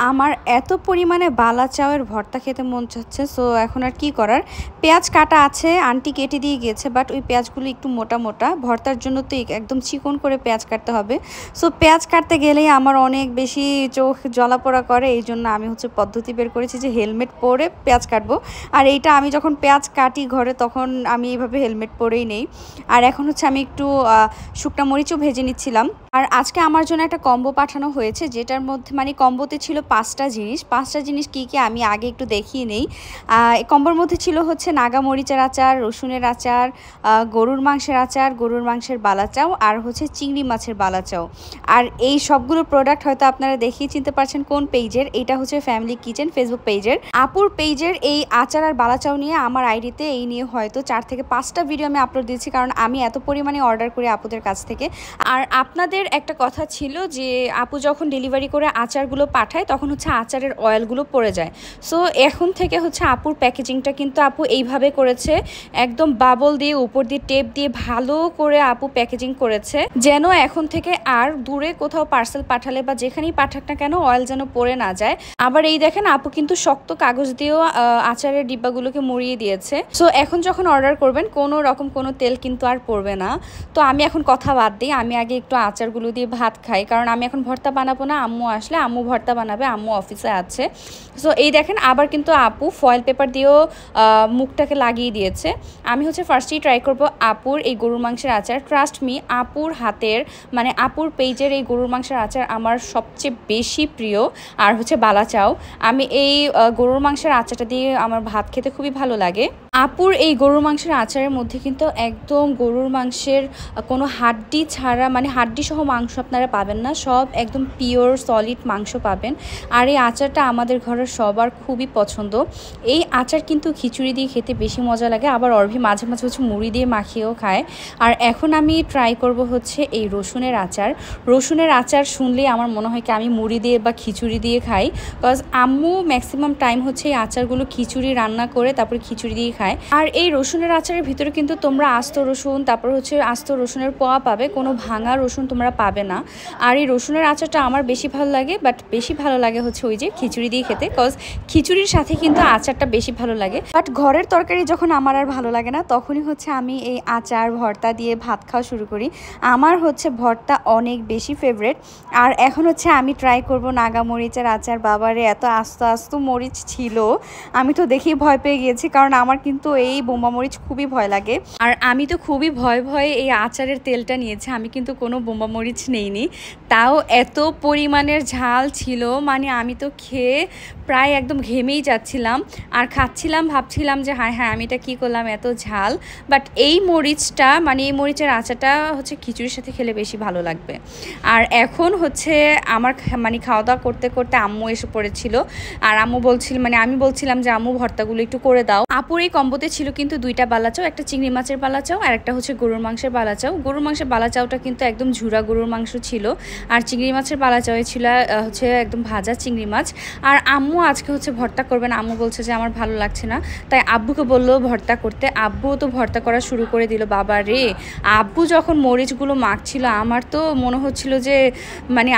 আমার এত পরিমাণে বালা চাউয়ের ভর্তা খেতে মন চাচ্ছে। সো এখন আর কি করার, পেঁয়াজ কাটা আছে, আন্টি কেটে দিয়ে গিয়েছে, বাট ওই পেঁয়াজগুলো একটু মোটা মোটা, ভর্তার জন্য তো একদম চিকন করে পেঁয়াজ কাটতে হবে। সো পেঁয়াজ কাটতে গেলেই আমার অনেক বেশি চোখ জ্বলাপোড়া করে, এই জন্য আমি পদ্ধতি বের করেছি যে হেলমেট পরে পেঁয়াজ কাটবো। আর এইটা আমি যখন পেঁয়াজ কাটি ঘরে তখন আমি এইভাবে হেলমেট পরেই নেই। আর এখন আমি একটু শুকনা মরিচও ভেজে নিচ্ছিলাম। আর আজকে আমার জন্য একটা কম্বো পাঠানো হয়েছে, যেটার মধ্যে কম্বোতে ছিল 5টা জিনিস কি কি আমি আগে একটু দেখিয়ে নেই। কম্বোর মধ্যে ছিল নাগা মরিচের আচার, রসুনের আচার, গরুর মাংসের আচার, গরুর মাংসের বালাচাও, আর চিংড়ি মাছের বালাচাও। আর এই সবগুলো প্রোডাক্ট হয়তো আপনারা দেখিয়ে চিনতে পারছেন কোন পেজের। এটা ফ্যামিলি কিচেন ফেসবুক পেজের। আপুর পেজের এই আচার আর বালাচাও নিয়ে আমার আইডিতে এই নিয়ে হয়তো 4 থেকে 5টা ভিডিও আমি আপলোড দিয়েছি, কারণ আমি এত পরিমাণে অর্ডার করি আপুদের কাছ থেকে। আর আপনাদের একটা কথা ছিল যে আপু যখন ডেলিভারি করে আচারগুলো পাঠায় তখন আচারের অয়েলগুলো পড়ে যায়। সো এখন থেকে আপুর প্যাকেজিংটা কিন্তু আপু এইভাবে করেছে, একদম বাবল দিয়ে উপর দিয়ে টেপ দিয়ে ভালো করে আপু প্যাকেজিং করেছে, যেন এখন থেকে আর দূরে কোথাও পার্সেল পাঠালে বা যেখানেই পাঠাক না কেন অয়েল যেন পড়ে না যায়। আবার এই দেখেন আপু কিন্তু শক্ত কাগজ দিয়েও আচারের ডিব্বাগুলোকে মুড়িয়ে দিয়েছে। সো এখন যখন অর্ডার করবেন কোনো রকম কোনো তেল কিন্তু আর পড়বে না। তো আমি এখন কথা বাদ দিই, আমি আগে একটু আচারগুলো দিয়ে ভাত খাই, কারণ আমি এখন ভর্তা বানাবো না। আম্মু আসলে আম্মু ভর্তা বানাবে, আম্মু অফিসে আছে। সো এই দেখেন আবার কিন্তু আপু ফয়েল পেপার দিয়েও মুখটাকে লাগিয়ে দিয়েছে। আমি ফার্স্টেই ট্রাই করব আপুর এই গরুর মাংসের আচার। ট্রাস্ট মি, আপুর হাতের আপুর পেজের এই গরুর মাংসের আচার আমার সবচেয়ে বেশি প্রিয়। আর বালাচাও, আমি এই গরুর মাংসের আচারটা দিয়ে আমার ভাত খেতে খুবই ভালো লাগে। আপুর এই গরুর মাংসের আচারের মধ্যে কিন্তু একদম গরুর মাংসের কোনো হাড্ডি ছাড়া, হাড্ডি সহ মাংস আপনারা পাবেন না, সব একদম পিওর সলিড মাংস পাবেন। আর এই আচারটা আমাদের ঘরের সবার খুবই পছন্দ। এই আচার কিন্তু খিচুড়ি দিয়ে খেতে বেশি মজা লাগে, আবার অর্ভি মাঝে মাঝে মুড়ি দিয়ে মাখিয়েও খায়। আর এখন আমি ট্রাই করব এই রসুনের আচার। রসুনের আচার শুনলেই আমার মনে হয় কি আমি মুড়ি দিয়ে বা খিচুড়ি দিয়ে খাই, বিকজ আম্মু ম্যাক্সিমাম টাইম এই আচারগুলো খিচুড়ি রান্না করে তারপরে খিচুড়ি দিয়ে খায়। আর এই রসুনের আচারের ভিতরে কিন্তু তোমরা আস্ত রসুন, তারপর আস্ত রসুনের পোয়া পাবে, কোনো ভাঙা রসুন তোমরা পাবে না। আর এই রসুনের আচারটা আমার বেশি ভালো লাগে, বাট বেশি ভালো লাগে ওই যে খিচুড়ি দিয়ে খেতে, কজ খিচুড়ির সাথে কিন্তু আচারটা বেশি ভালো লাগে। বাট ঘরের তরকারি যখন আমার আর ভালো লাগে না, তখনই আমি এই আচার ভর্তা দিয়ে ভাত খাওয়া শুরু করি। আমার ভর্তা অনেক বেশি ফেভারেট। আর এখন আমি ট্রাই করব নাগা মরিচের আচার। বাবারে এত আস্ত আস্ত মরিচ ছিল, আমি তো দেখেই ভয় পেয়ে গিয়েছি, কারণ আমার কিন্তু এই বোম্বা মরিচ খুবই ভয় লাগে। আর আমি তো খুবই ভয়ে এই আচারের তেলটা নিয়েছি, আমি কিন্তু কোনো বোম্বা মরিচ নেইনি। তাও এত পরিমাণের ঝাল ছিল, আমি তো খেয়ে প্রায় একদম ঘেমেই যাচ্ছিলাম। আর খাচ্ছিলাম, ভাবছিলাম যে হ্যাঁ আমি এটা কী করলাম, এত ঝাল। বাট এই মরিচটা এই মরিচের আচারটা খিচুড়ির সাথে খেলে বেশি ভালো লাগবে। আর এখন আমার খাওয়া দাওয়া করতে করতে আম্মু এসে পড়েছিল। আর আম্মু বলছিল আমি বলছিলাম যে আম্মু ভর্তাগুলো একটু করে দাও। আপুর এই কম্বোতে ছিল কিন্তু 2টা বালাচাও, একটা চিংড়ি মাছের বালাচাও আর একটা গরুর মাংসের বালাচাও। গরুর মাংসের বালাচাওটা কিন্তু একদম ঝুরা গরুর মাংস ছিল, আর চিংড়ি মাছের বালাচাওয়ে ছিল একদম ভাজা চিংড়ি মাছ। আর আম্মু আজকে ভর্তা করবেন। আম্মু বলছে যে আমার ভালো লাগছে না, তাই আব্বুকে বললো ভর্তা করতে। আব্বুও তো ভর্তা করা শুরু করে দিল। বাবা রে, আব্বু যখন মরিচগুলো মাখছিল আমার তো মনে হচ্ছিল যে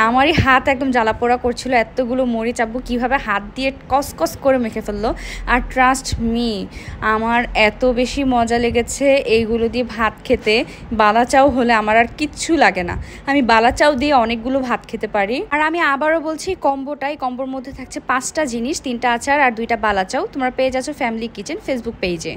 আমারই হাত একদম জ্বালা পোড়া করছিল, এতগুলো মরিচ আব্বু কীভাবে হাত দিয়ে কস করে মেখে ফেললো। আর ট্রাস্ট মি, আমার এত বেশি মজা লেগেছে এইগুলো দিয়ে ভাত খেতে। বালাচাও হলে আমার আর কিচ্ছু লাগে না, আমি বালাচাও দিয়ে অনেকগুলো ভাত খেতে পারি। আর আমি আবারও বলছি, কম্বোর মধ্যে থাকছে 5টা জিনিস, 3টা আচার আর 2টা বালাচাও। তোমরা পেয়ে যাচ্ছ ফ্যামিলি কিচেন ফেসবুক পেজে।